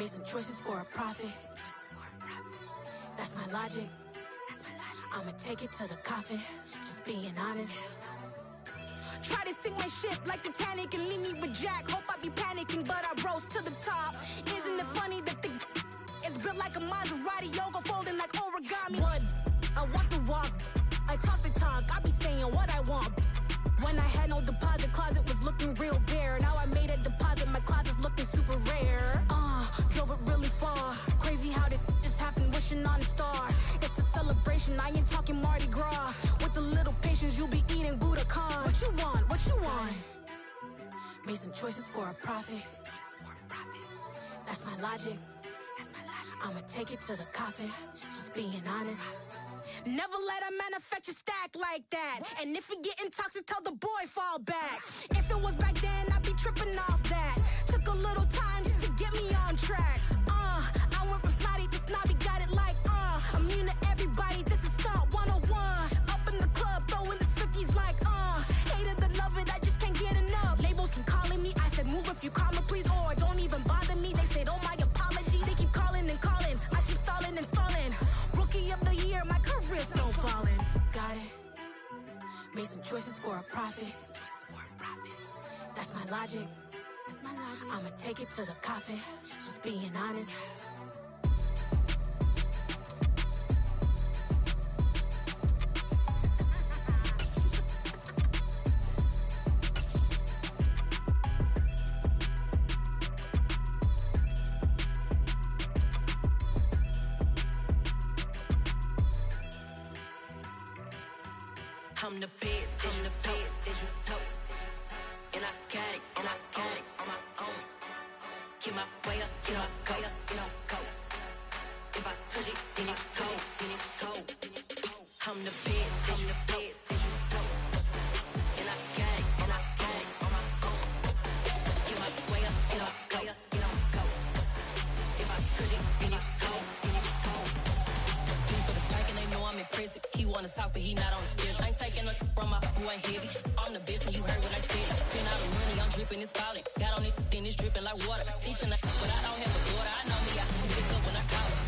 Made some choices for a profit. That's my logic. I'ma take it to the coffin. Just being honest. Try to sink my ship like Titanic and leave me with Jack. Hope I be panicking, but I rose to the top. Isn't it funny that the is built like a Maserati, yoga folding like origami? What? I walk the walk, I talk the talk, I be saying what I want. When I had no deposit, closet was looking real bare. Now I made a deposit, my closet's looking super rare. Drove it really far. Crazy how did this happen, wishing on a star. It's a celebration, I ain't talking Mardi Gras. With a little patience, you'll be eating Budokan. What you want? What you want? Made some choices for a profit. That's my logic. I'ma take it to the coffin. Just being honest. Never let a manufacture stack like that. And if it getting toxic, tell the boy fall back. If it was back then, I'd be tripping off that. Took a little time just to get me on track. I went from snotty to snobby, got it like immune to everybody, this is stunt 101. Up in the club, throwing this 50s like hated to love it, I just can't get enough. Labels keep calling me, I said move if you call me please, or don't even bother me. They said oh my apologies, they keep calling and calling. I keep stalling and stalling. Rookie of the year, my career's snowballing. Got it. Made some choices for a profit. That's my logic. I'ma take it to the coffin. Just being honest. I'm the best, I'm the best, as you know. And I got it, on my own. Get my way up, get my go, go. If I touch it, then it's cold, I'm the best, as you know. And I got it, on my own. Get my way up, get my go. If I touch it, then it's cold, For the back and they know I'm impressive. He wanna talk, but he not on the stairs. I ain't taking no from my who ain't heavy. I'm the best and you heard what I said. Spend all the money, I'm dripping, it's falling. Got on it, then it's dripping like water. Teaching but I don't have a daughter. I know me, I can pick up when I call it.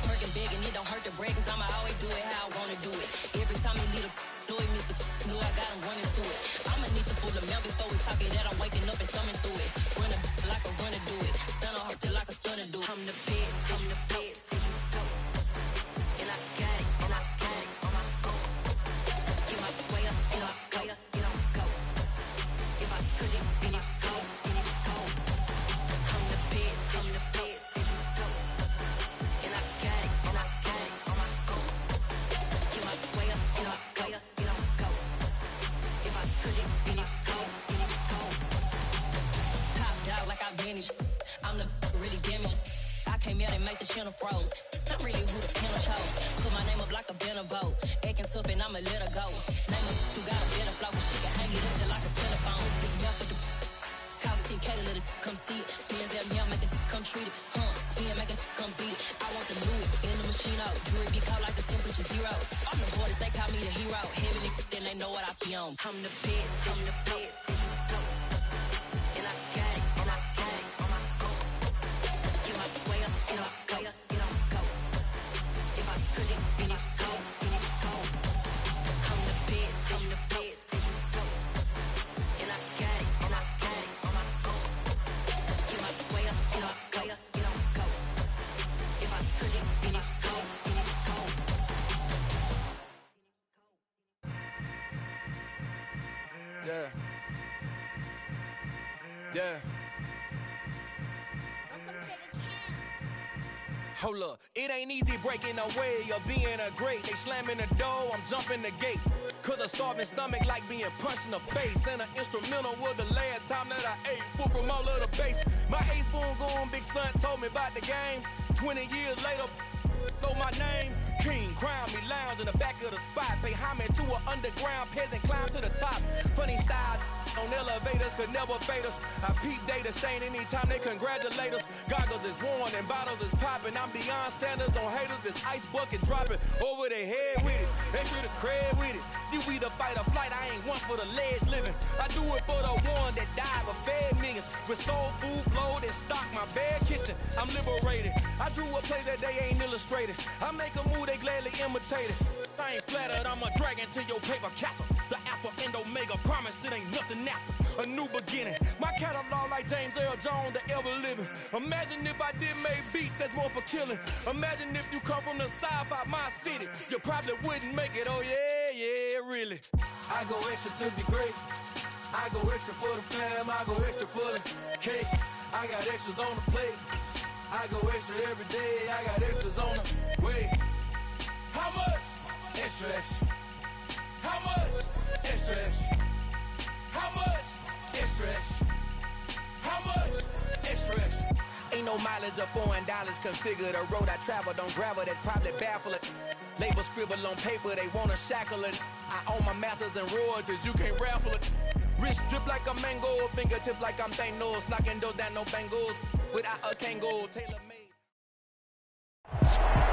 Working big and it don't hurt to break, cause I'ma always do it how I wanna do it. Every time he leave know he missed the know I got him running to it. I'ma need to pull the mail before we talk it that I'm waking up and thumbing through it. Running like a runner do it. Stun on her till like a stunner do it. I'm the best, I'm the best, as you know. And I got it, on my own. Get my way up, get my go. If I touch it, then it's cold, I'm the best, as you know. And I got it, on my own. Get my way up, get my go. If I touch it, then it's cold, Top dog like I manage. I'm the really damaged. I came out and make the channel froze. I'm really who the panel chose. Put my name up like a banner boat. Acting tough and I'ma let her go. Name her who got a better flow, but she can hang it up just like a telephone. Speaking up with the cost 10K to let it come see it. Bands that me out, make it come treat it. Spin, make it come beat it. I want the Louis in the machine out. Jewelry be caught like the temperature zero. I'm the hardest, they call me the hero. Heavily, then they know what I be on. I'm the best, as you know. And I got it, on my own. Get my way up, get my go. If I touch it, then it's cold, I'm the best, as you know. And I got it, on my own. Get my way up, get my go. If I touch it, then it's cold, Yeah. Hold up, it ain't easy breaking away or being a great. They slamming the door, I'm jumping the gate. Cause a starving stomach like being punched in the face. And an instrumental was the last time that I ate. Full from all of the bass. My ace boom goon, big son told me about the game. 20 years later, know my name. King, crown me, lounge in the back of the spot. Pay homage to an underground peasant, climb to the top. Funny style, On elevators could never fade us. I peep data stain anytime they congratulate us. Goggles is worn and bottles is popping. I'm Deion Sanders on haters. This ice bucket dropping over their head with it. Extra the cred with it. You either fight or flight. I ain't one for the ledge living. I do it for the one that died but fed millions. With soul food flowed and stock my bad kitchen. I'm liberated. I drew a play that they ain't illustrated. I make a move they gladly imitated. I ain't flattered. I'm a dragon to your paper castle. The Alpha and Omega promise it ain't nothing after. A new beginning. My catalog like James Earl Jones, the ever living. Imagine if I did make beats that's more for killing. Imagine if you come from the south out my city. You probably wouldn't make it. Oh yeah, really. I go extra to be great. I go extra for the fam. I go extra for the cake. I got extras on the plate. I go extra every day. I got extras on the way. How much? Extra, extra. How much? Extra, extra. How much? Extra, extra. How much? Extra, extra. Ain't no mileage of $4 configure. The road I travel don't gravel that probably baffle it. Label scribble on paper, they wanna shackle it. I own my masters and royalties, you can't raffle it. Wrist drip like a mango, fingertip like I'm Thanos. Knocking those down, no bangles. Without a Kango, tailor-made.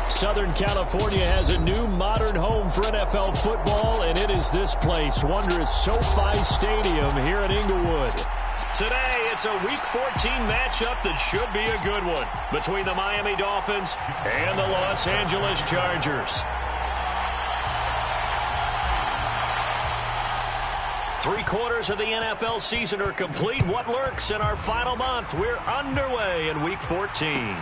Southern California has a new modern home for NFL football, and it is this place, wondrous SoFi Stadium here in Inglewood. Today, it's a Week 14 matchup that should be a good one between the Miami Dolphins and the Los Angeles Chargers. 3/4 of the NFL season are complete. What lurks in our final month? We're underway in Week 14.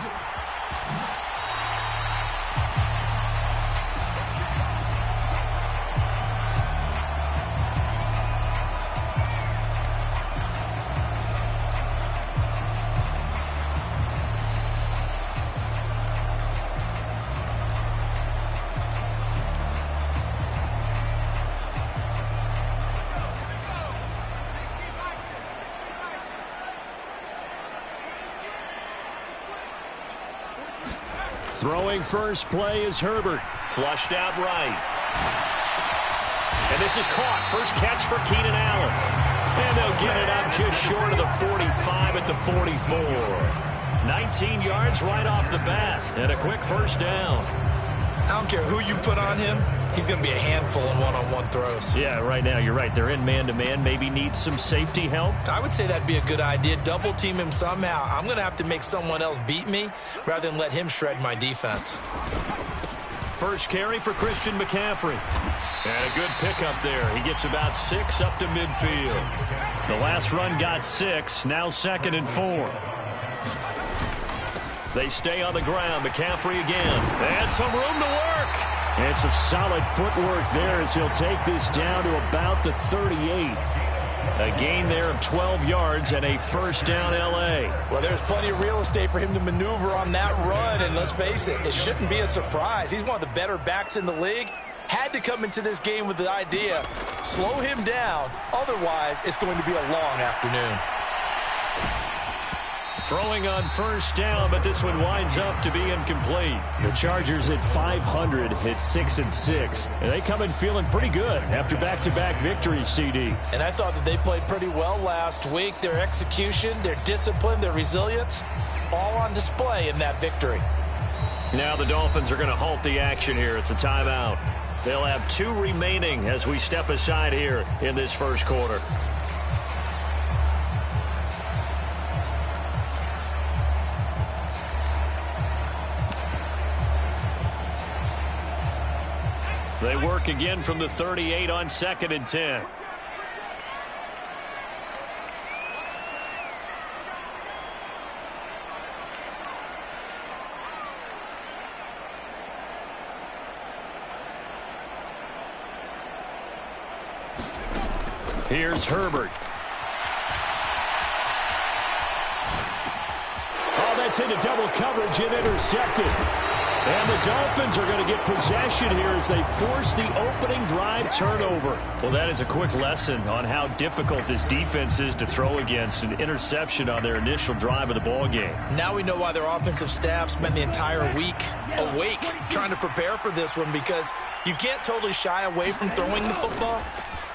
Throwing first play is Herbert. Flushed out right. And this is caught. First catch for Keenan Allen. And they'll get it out just short of the 45 at the 44. 19 yards right off the bat. And a quick first down. I don't care who you put on him. He's going to be a handful in one-on-one throws. Yeah, right now, you're right. They're in man-to-man. Maybe need some safety help. I would say that'd be a good idea. Double team him somehow. I'm going to have to make someone else beat me rather than let him shred my defense. First carry for Christian McCaffrey. And a good pickup there. He gets about 6 up to midfield. The last run got 6. Now 2nd and 4. They stay on the ground. McCaffrey again. And some room to work. And some solid footwork there as he'll take this down to about the 38. A gain there of 12 yards and a first down L.A. Well, there's plenty of real estate for him to maneuver on that run. And let's face it, it shouldn't be a surprise. He's one of the better backs in the league. Had to come into this game with the idea, slow him down. Otherwise, it's going to be a long afternoon. Throwing on first down, but this one winds up to be incomplete. The Chargers at 500 hit 6-6. And they come in feeling pretty good after back-to-back victories, CD. And I thought that they played pretty well last week. Their execution, their discipline, their resilience, all on display in that victory. Now the Dolphins are going to halt the action here. It's a timeout. They'll have 2 remaining as we step aside here in this first quarter. They work again from the 38 on 2nd and 10. Here's Herbert. Oh, that's into double coverage and intercepted. And the Dolphins are going to get possession here as they force the opening drive turnover. Well, that is a quick lesson on how difficult this defense is to throw against. An interception on their initial drive of the ball game. Now we know why their offensive staff spent the entire week awake trying to prepare for this one, because you can't totally shy away from throwing the football.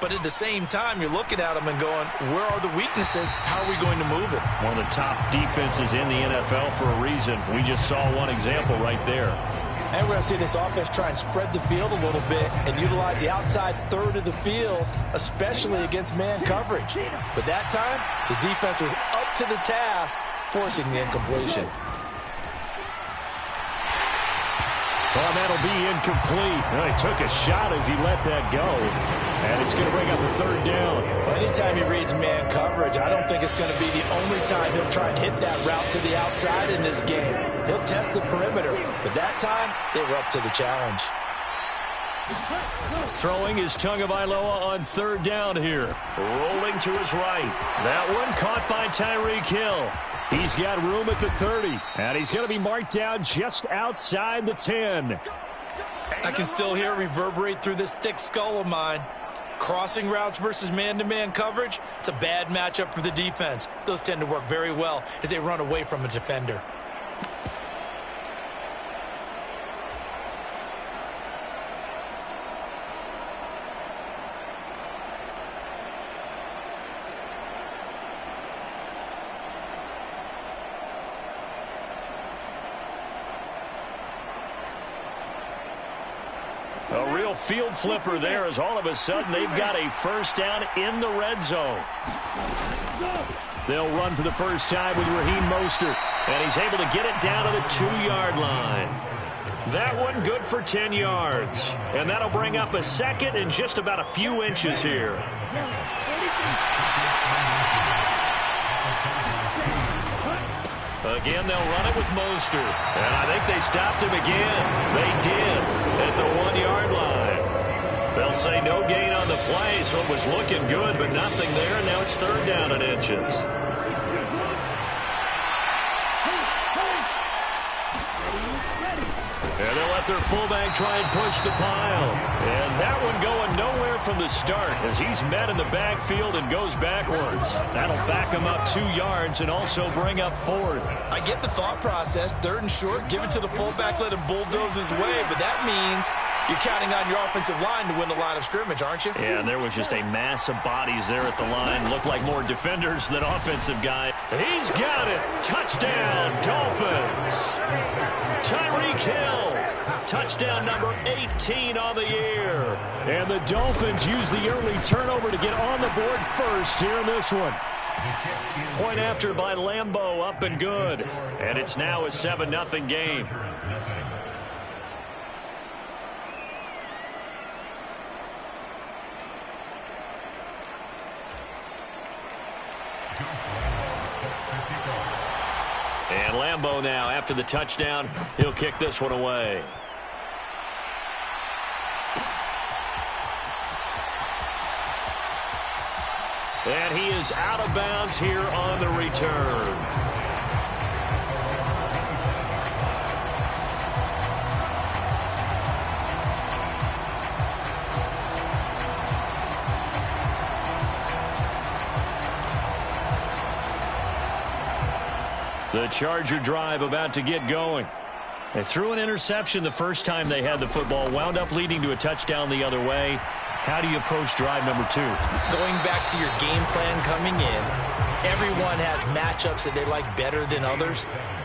But at the same time, you're looking at them and going, where are the weaknesses? How are we going to move it? One of the top defenses in the NFL for a reason. We just saw one example right there. And we're going to see this offense try and spread the field a little bit and utilize the outside third of the field, especially against man coverage. But that time, the defense was up to the task, forcing the incompletion. Well, that'll be incomplete. Well, he took a shot as he let that go. And it's going to bring up a third down. Well, anytime he reads man coverage, I don't think it's going to be the only time he'll try and hit that route to the outside in this game. He'll test the perimeter. But that time, they were up to the challenge. Throwing is Tagovailoa on third down here. Rolling to his right. That one caught by Tyreek Hill. He's got room at the 30, and he's going to be marked down just outside the 10. I can still hear it reverberate through this thick skull of mine. Crossing routes versus man-to-man coverage, it's a bad matchup for the defense. Those tend to work very well as they run away from a defender. A real field flipper there as all of a sudden they've got a first down in the red zone. They'll run for the first time with Raheem Mostert, and he's able to get it down to the 2-yard line. That one good for 10 yards, and that'll bring up a second and just about a few inches here. Again, they'll run it with Mostert, and I think they stopped him again. They did at the 1-yard line. They'll say no gain on the play, so it was looking good, but nothing there, and now it's third down and inches. And they'll let their fullback try and push the pile. And that one going nowhere from the start as he's met in the backfield and goes backwards. That'll back him up 2 yards and also bring up fourth. I get the thought process. Third and short, give it to the fullback, let him bulldoze his way. But that means you're counting on your offensive line to win the line of scrimmage, aren't you? Yeah, and there was just a mass of bodies there at the line. Looked like more defenders than offensive guys. He's got it. Touchdown, Dolphins. Tyreek Hill. Touchdown number 18 on the year. And the Dolphins use the early turnover to get on the board first here in this one. Point after by Lambeau, up and good. And it's now a 7-0 game. And Lambeau now, after the touchdown, he'll kick this one away. And he is out of bounds here on the return. The Charger drive about to get going. They threw an interception the first time they had the football, wound up leading to a touchdown the other way. How do you approach drive number 2? Going back to your game plan coming in, everyone has matchups that they like better than others.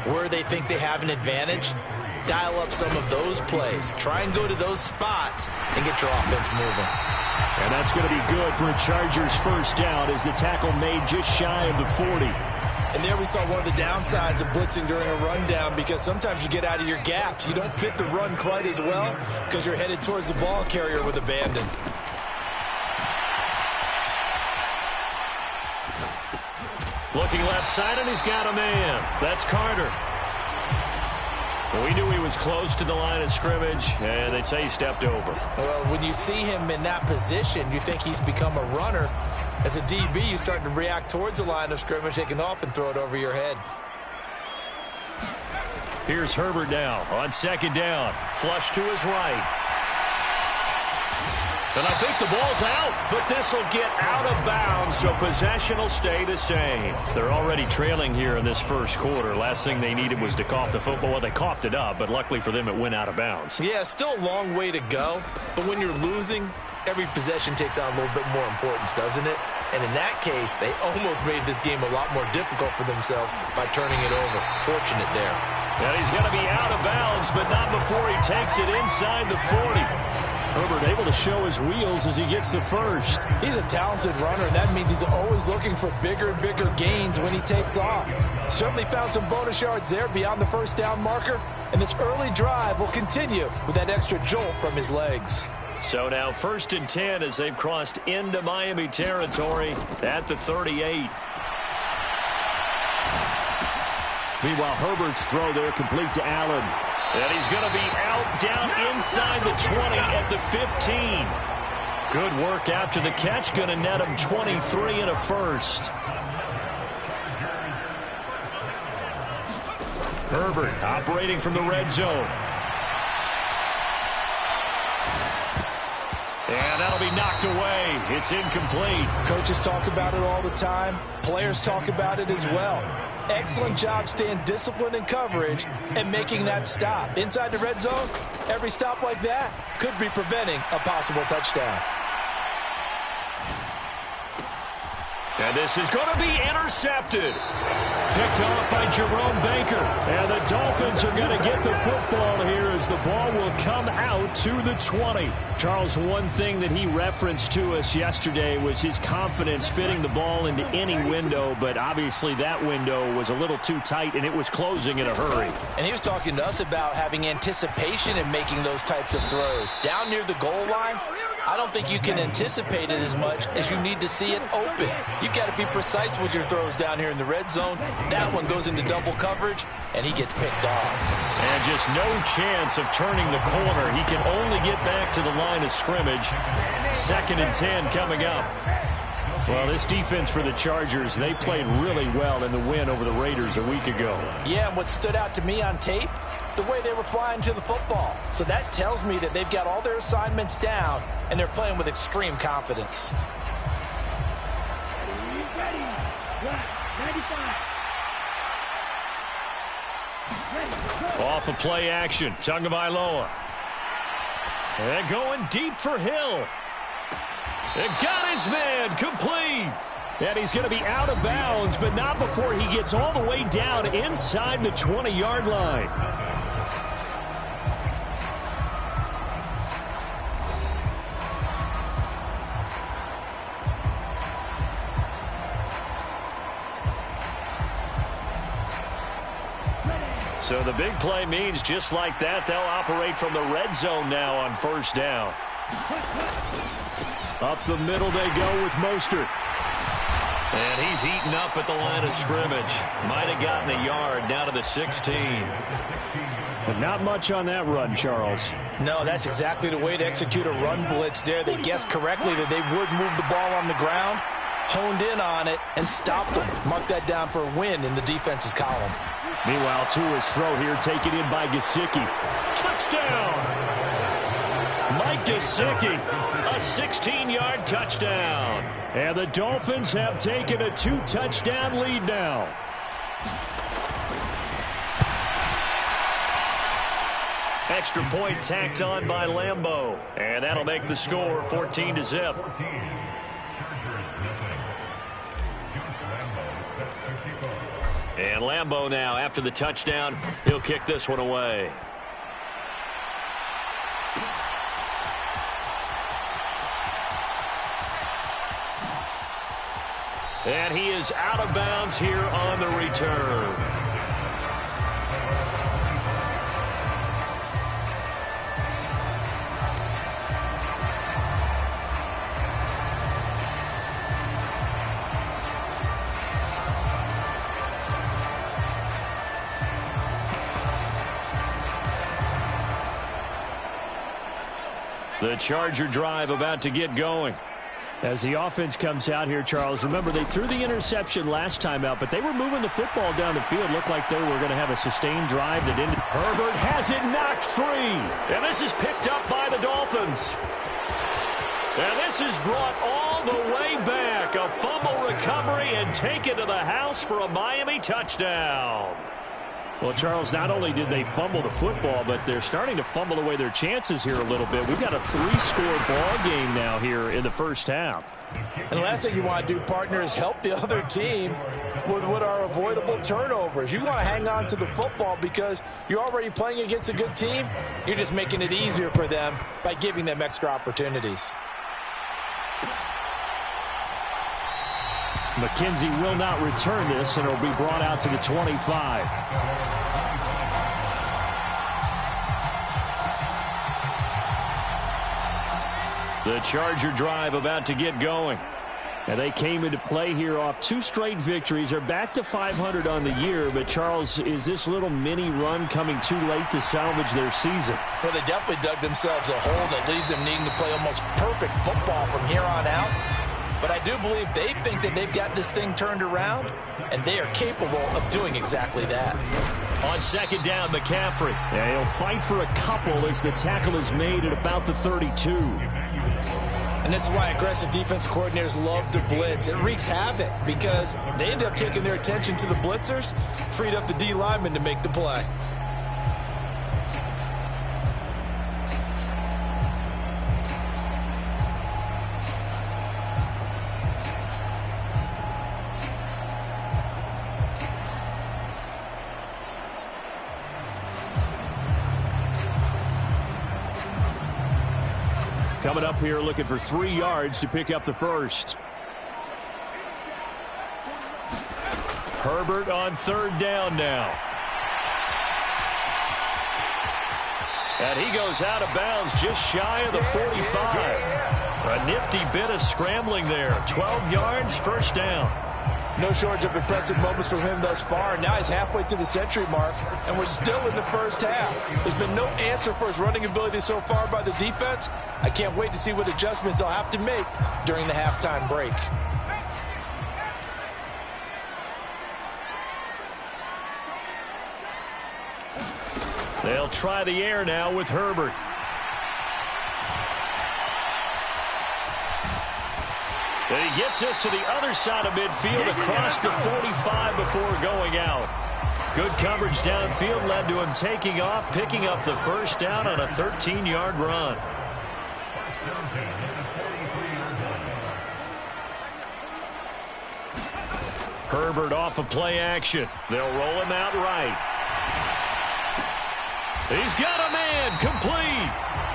Where they think they have an advantage, dial up some of those plays. Try and go to those spots and get your offense moving. And that's going to be good for a Chargers first down as the tackle made just shy of the 40. And there we saw one of the downsides of blitzing during a rundown, because sometimes you get out of your gaps. You don't fit the run quite as well because you're headed towards the ball carrier with abandon. Looking left side, and he's got a man. That's Carter. We knew he was close to the line of scrimmage, and they say he stepped over. Well, when you see him in that position, you think he's become a runner. As a DB, you start to react towards the line of scrimmage, take it off and throw it over your head. Here's Herbert now on second down. Flush to his right. And I think the ball's out, but this will get out of bounds, so possession will stay the same. They're already trailing here in this first quarter. Last thing they needed was to cough the football. Well, they coughed it up, but luckily for them, it went out of bounds. Yeah, still a long way to go, but when you're losing, every possession takes on a little bit more importance, doesn't it? And in that case, they almost made this game a lot more difficult for themselves by turning it over. Fortunate there. And he's going to be out of bounds, but not before he takes it inside the 40. Herbert able to show his wheels as he gets the first. He's a talented runner, and that means he's always looking for bigger and bigger gains when he takes off. Certainly found some bonus yards there beyond the first down marker, and this early drive will continue with that extra jolt from his legs. So now 1st and 10 as they've crossed into Miami territory at the 38. Meanwhile, Herbert's throw there complete to Allen. And he's going to be out down inside the 20 at the 15. Good work after the catch. Going to net him 23 and a first. Herbert operating from the red zone. And that'll be knocked away. It's incomplete. Coaches talk about it all the time. Players talk about it as well. Excellent job staying disciplined in coverage and making that stop. Inside the red zone, every stop like that could be preventing a possible touchdown. And this is going to be intercepted. Picked off by Jerome Baker. And the Dolphins are going to get the football here as the ball will come out to the 20. Charles, one thing that he referenced to us yesterday was his confidence fitting the ball into any window, but obviously that window was a little too tight and it was closing in a hurry. And he was talking to us about having anticipation in making those types of throws. Down near the goal line, I don't think you can anticipate it as much as you need to see it open. You've got to be precise with your throws down here in the red zone. That one goes into double coverage, and he gets picked off. And just no chance of turning the corner. He can only get back to the line of scrimmage. 2nd and 10 coming up. Well, this defense for the Chargers, they played really well in the win over the Raiders a week ago. Yeah, and what stood out to me on tape, the way they were flying to the football. So that tells me that they've got all their assignments down, and they're playing with extreme confidence. Off of play action, Tagovailoa. And going deep for Hill. And got his man, complete. And he's going to be out of bounds, but not before he gets all the way down inside the 20-yard line. So the big play means just like that, they'll operate from the red zone now on 1st down. Up the middle they go with Mostert. And he's eaten up at the line of scrimmage. Might have gotten a yard down to the 16. But not much on that run, Charles. No, that's exactly the way to execute a run blitz there. They guessed correctly that they would move the ball on the ground, honed in on it, and stopped them. Mark that down for a win in the defense's column. Meanwhile, Tua's throw here taken in by Gesicki. Touchdown! Mike Gesicki, a 16-yard touchdown. And the Dolphins have taken a 2-touchdown lead now. Extra point tacked on by Lambeau. And that'll make the score 14-0. And Lambeau now, after the touchdown, he'll kick this one away. And he is out of bounds here on the return. The Charger drive about to get going. As the offense comes out here, Charles, remember they threw the interception last time out, but they were moving the football down the field. Looked like they were going to have a sustained drive that ended. Herbert has it knocked free. And this is picked up by the Dolphins. And this is brought all the way back. A fumble recovery and taken to the house for a Miami touchdown. Well, Charles, not only did they fumble the football, but they're starting to fumble away their chances here a little bit. We've got a 3-score ball game now here in the first half. And the last thing you want to do, partner, is help the other team with what are avoidable turnovers. You want to hang on to the football because you're already playing against a good team. You're just making it easier for them by giving them extra opportunities. McKenzie will not return this, and it'll be brought out to the 25. The Charger drive about to get going. And they came into play here off 2 straight victories. They're back to 500 on the year. But, Charles, is this little mini run coming too late to salvage their season? Well, they definitely dug themselves a hole that leaves them needing to play almost perfect football from here on out. But I do believe they think that they've got this thing turned around, and they are capable of doing exactly that. On second down, McCaffrey. Yeah, he'll fight for a couple as the tackle is made at about the 32. And this is why aggressive defensive coordinators love to blitz. It wreaks havoc because they end up taking their attention to the blitzers, freed up the D lineman to make the play. Coming up here looking for 3 yards to pick up the first. Herbert on third down now. And he goes out of bounds just shy of the 45. A nifty bit of scrambling there. 12 yards, first down. No shortage of impressive moments from him thus far. Now he's halfway to the century mark, and we're still in the first half. There's been no answer for his running ability so far by the defense. I can't wait to see what adjustments they'll have to make during the halftime break. They'll try the air now with Herbert. And he gets us to the other side of midfield across the 45 before going out. Good coverage downfield led to him taking off, picking up the first down on a 13-yard run. Herbert off of play action. They'll roll him out right. He's got a man, complete.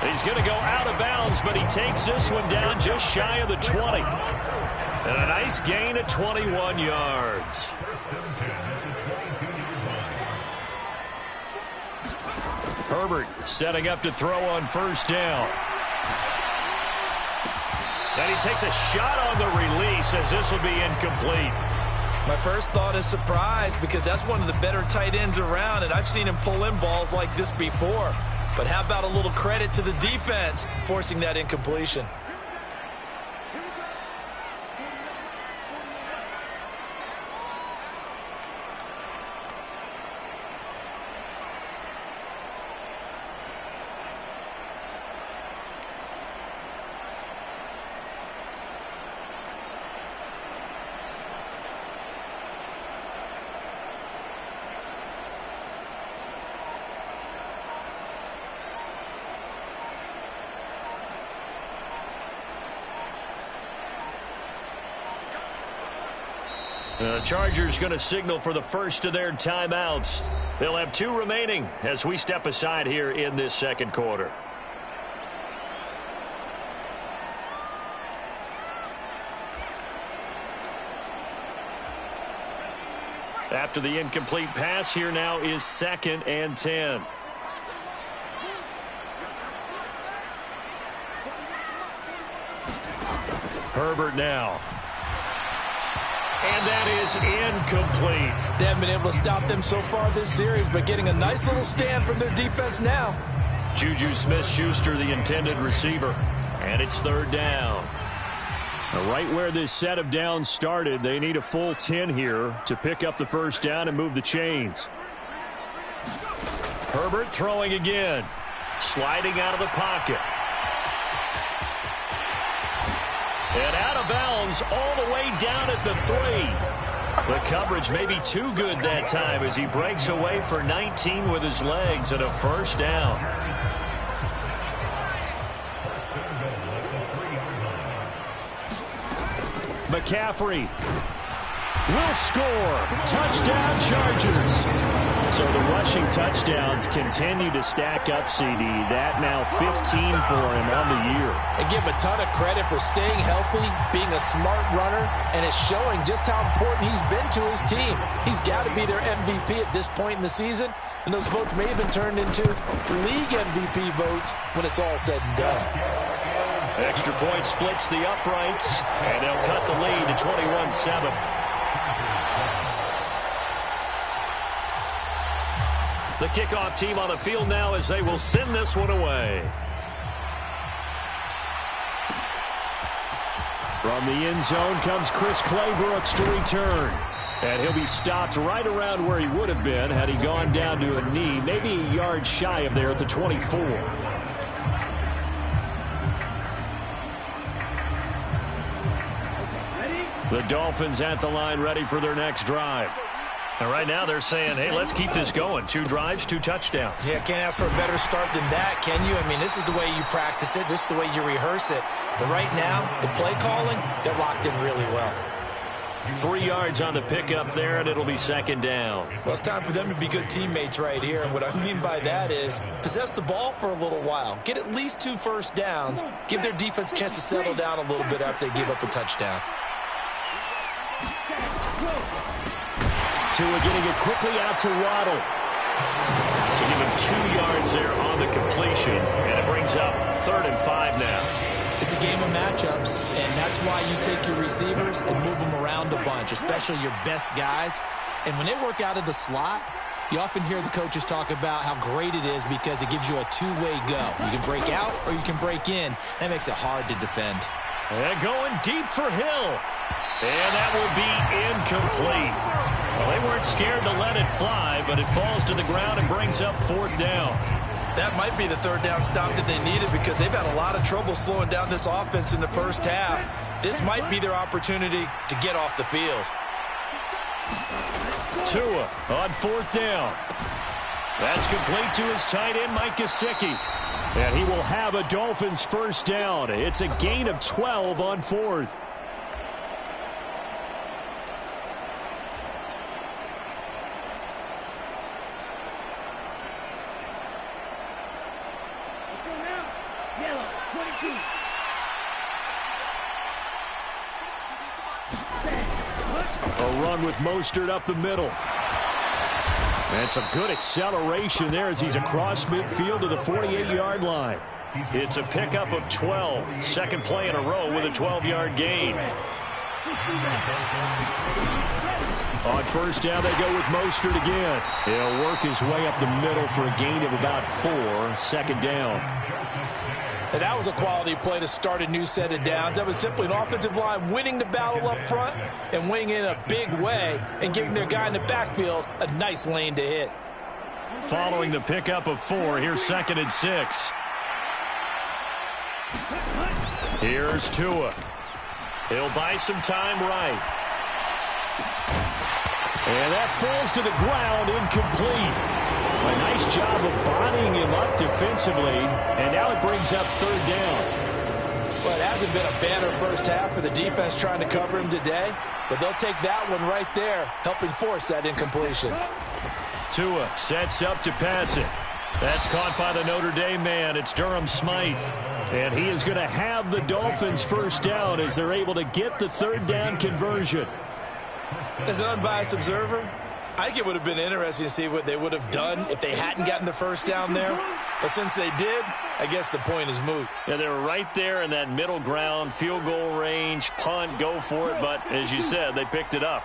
He's going to go out of bounds, but he takes this one down just shy of the 20. And a nice gain of 21 yards. Herbert setting up to throw on first down. And he takes a shot on the release as this will be incomplete. My first thought is surprise because that's one of the better tight ends around, and I've seen him pull in balls like this before. But how about a little credit to the defense forcing that incompletion? The Chargers going to signal for the first of their timeouts. They'll have 2 remaining as we step aside here in this second quarter. After the incomplete pass, here now is 2nd and 10. Herbert now. And that is incomplete. They haven't been able to stop them so far this series, but getting a nice little stand from their defense now. Juju Smith-Schuster, the intended receiver. And it's 3rd down. Now, right where this set of downs started, they need a full 10 here to pick up the first down and move the chains. Herbert throwing again. Sliding out of the pocket. And out of bounds all the way down at the 3. The coverage may be too good that time as he breaks away for 19 with his legs and a first down. McCaffrey will score. Touchdown Chargers. So the rushing touchdowns continue to stack up, CD. That now 15 for him on the year. And give him a ton of credit for staying healthy, being a smart runner, and it's showing just how important he's been to his team. He's got to be their MVP at this point in the season, and those votes may have been turned into league MVP votes when it's all said and done. Extra point splits the uprights, and they'll cut the lead to 21-7. The kickoff team on the field now as they will send this one away. From the end zone comes Chris Claybrooks to return. And he'll be stopped right around where he would have been had he gone down to a knee, maybe a yard shy of there at the 24. The Dolphins at the line ready for their next drive. And right now they're saying, hey, let's keep this going. 2 drives, 2 touchdowns. Yeah, can't ask for a better start than that, can you? I mean, this is the way you practice it. This is the way you rehearse it. But right now, the play calling, they're locked in really well. 3 yards on the pickup there, and it'll be second down. Well, it's time for them to be good teammates right here. And what I mean by that is possess the ball for a little while. Get at least 2 first downs. Give their defense a chance to settle down a little bit after they give up a touchdown. Tua getting it quickly out to Waddle. To give him 2 yards there on the completion, and it brings up 3rd and 5 now. It's a game of matchups, and that's why you take your receivers and move them around a bunch, especially your best guys. And when they work out of the slot, you often hear the coaches talk about how great it is because it gives you a two-way go. You can break out or you can break in. That makes it hard to defend. And going deep for Hill. And that will be incomplete. Well, they weren't scared to let it fly, but it falls to the ground and brings up 4th down. That might be the 3rd down stop that they needed because they've had a lot of trouble slowing down this offense in the first half. This might be their opportunity to get off the field. Tua on 4th down. That's complete to his tight end, Mike Gesicki. And he will have a Dolphins first down. It's a gain of 12 on 4th. A run with Mostert up the middle. And some good acceleration there as he's across midfield to the 48-yard line. It's a pickup of 12. Second play in a row with a 12-yard gain. On first down, they go with Mostert again. He'll work his way up the middle for a gain of about 4. Second down. And that was a quality play to start a new set of downs. That was simply an offensive line winning the battle up front and winning in a big way and giving their guy in the backfield a nice lane to hit. Following the pickup of 4, here's 2nd and 6. Here's Tua. He'll buy some time right. And that falls to the ground, incomplete. A nice job of bodying him up defensively, and now it brings up 3rd down. Well, it hasn't been a banner first half for the defense trying to cover him today, but they'll take that one right there, helping force that incompletion. Tua sets up to pass it. That's caught by the Notre Dame man. It's Durham Smythe. And he is going to have the Dolphins first down as they're able to get the 3rd down conversion. As an unbiased observer, I think it would have been interesting to see what they would have done if they hadn't gotten the first down there. But since they did, I guess the point is moot. Yeah, they were right there in that middle ground, field goal range, punt, go for it. But as you said, they picked it up.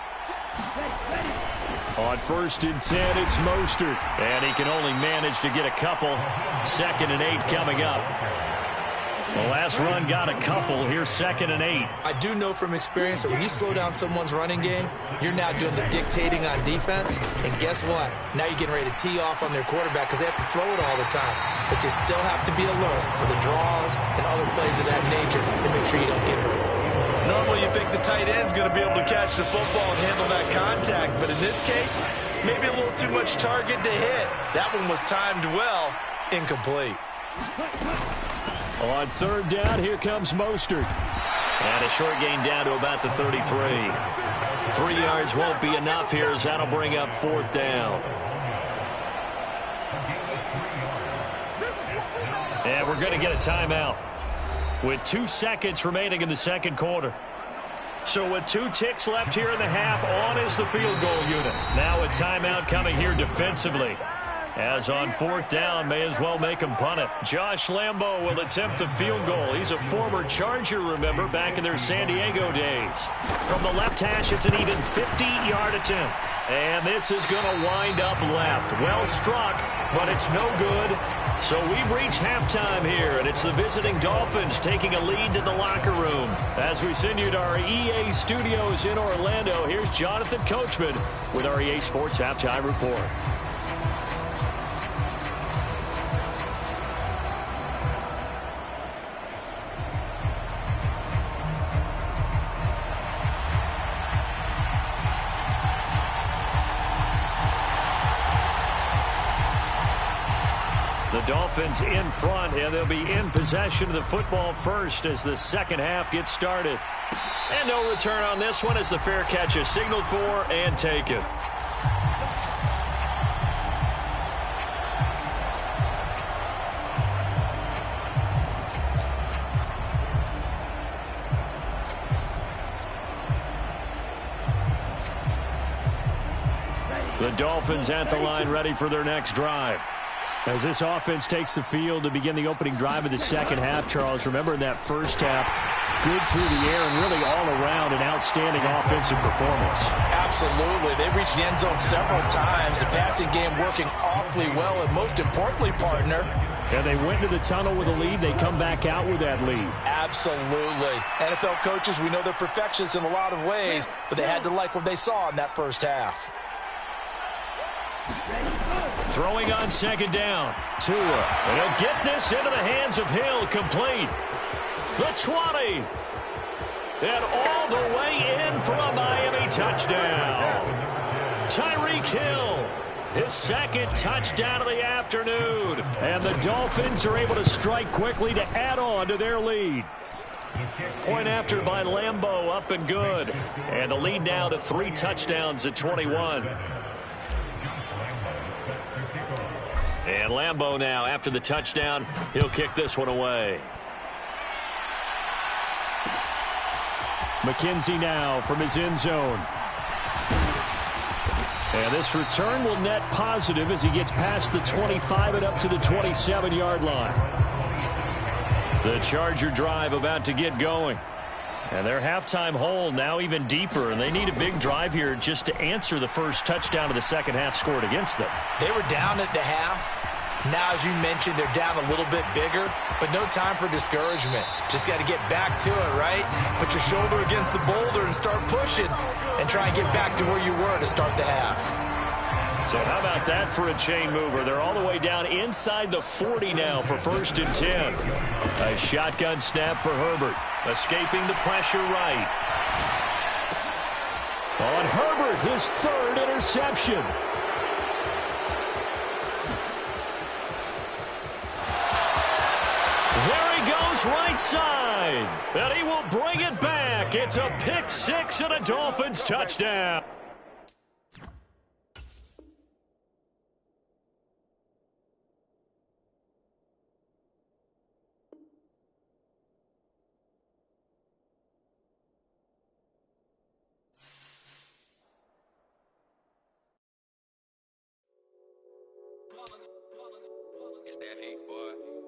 On 1st and 10, it's Mostert. And he can only manage to get a couple. 2nd and 8 coming up. The last run got a couple. Here's 2nd and 8. I do know from experience that when you slow down someone's running game, you're now doing the dictating on defense. And guess what? Now you're getting ready to tee off on their quarterback because they have to throw it all the time. But you still have to be alert for the draws and other plays of that nature to make sure you don't get hurt. Normally you think the tight end's going to be able to catch the football and handle that contact, but in this case, maybe a little too much target to hit. That one was timed well, incomplete. On third down, here comes Mostert. And a short gain down to about the 33. 3 yards won't be enough here as that'll bring up fourth down. And we're going to get a timeout with 2 seconds remaining in the second quarter. So with 2 ticks left here in the half, on is the field goal unit. Now a timeout coming here defensively. As on fourth down, may as well make him punt it. Josh Lambo will attempt the field goal. He's a former Charger, remember, back in their San Diego days. From the left hash, it's an even 50-yard attempt. And this is going to wind up left. Well struck, but it's no good. So we've reached halftime here, and it's the visiting Dolphins taking a lead to the locker room. As we send you to our EA studios in Orlando, here's Jonathan Coachman with our EA Sports Halftime Report. The Dolphins in front, and they'll be in possession of the football first as the second half gets started. And no return on this one as the fair catch is signaled for and taken. The Dolphins at the line ready for their next drive. As this offense takes the field to begin the opening drive of the second half, Charles, remember in that first half, good through the air and really all around an outstanding offensive performance. Absolutely. They reached the end zone several times. The passing game working awfully well, and most importantly, partner. And they went to the tunnel with a lead. They come back out with that lead. Absolutely. NFL coaches, we know they're perfectionists in a lot of ways, but they had to like what they saw in that first half. Throwing on second down. Tua. And he'll get this into the hands of Hill. Complete. The 20. And all the way in for a Miami touchdown. Tyreek Hill. His second touchdown of the afternoon. And the Dolphins are able to strike quickly to add on to their lead. Point after by Lambo, up and good. And the lead now to 3 touchdowns at 21. And Lambo now, after the touchdown, he'll kick this one away. McKenzie now from his end zone. And this return will net positive as he gets past the 25 and up to the 27-yard line. The Charger drive about to get going. And their halftime hole now even deeper, and they need a big drive here just to answer the first touchdown of the second half scored against them. They were down at the half. Now, as you mentioned, they're down a little bit bigger, but no time for discouragement. Just got to get back to it, right? Put your shoulder against the boulder and start pushing and try and get back to where you were to start the half. So how about that for a chain mover? They're all the way down inside the 40 now for 1st and 10. A shotgun snap for Herbert. Escaping the pressure right. On Herbert, his 3rd interception. There he goes right side. And he will bring it back. It's a pick 6 and a Dolphins touchdown.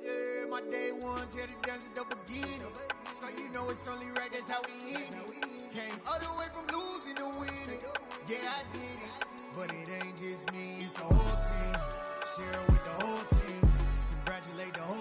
Yeah, my day ones here to dance at the beginning. So you know it's only right, that's how we end it. Came all the way from losing to winning. Yeah, I did it. But it ain't just me, it's the whole team. Share it with the whole team. Congratulate the whole